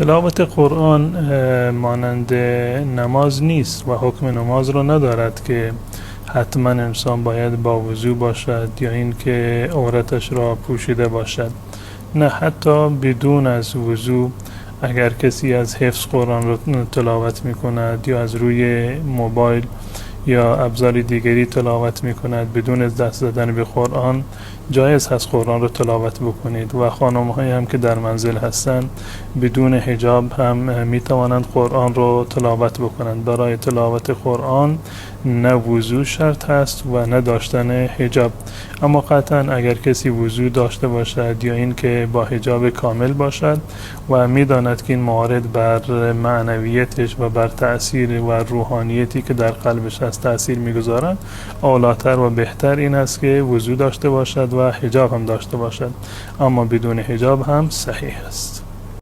تلاوت قرآن مانند نماز نیست و حکم نماز رو ندارد که حتما انسان باید با وضو باشد یا اینکه عورتش را پوشیده باشد. نه، حتی بدون از وضو اگر کسی از حفظ قرآن رو تلاوت می کند یا از روی موبایل یا ابزار دیگری تلاوت می کند بدون دست زدن به قرآن، جایز هست قرآن رو تلاوت بکنید. و خانم هایی هم که در منزل هستند بدون حجاب هم می توانند قرآن رو تلاوت بکنند. برای تلاوت قرآن نه وضو شرط هست و نه داشتن حجاب. اما قطعا اگر کسی وضو داشته باشد یا این که با حجاب کامل باشد و می داند که این موارد بر معنویتش و بر تأثیر و روحانیتی که در قلبش هست تأثیر می گذارد، اولاتر و بهتر این است که وضو داشته باشد و حجاب هم داشته باشد. اما بدون حجاب هم صحیح است.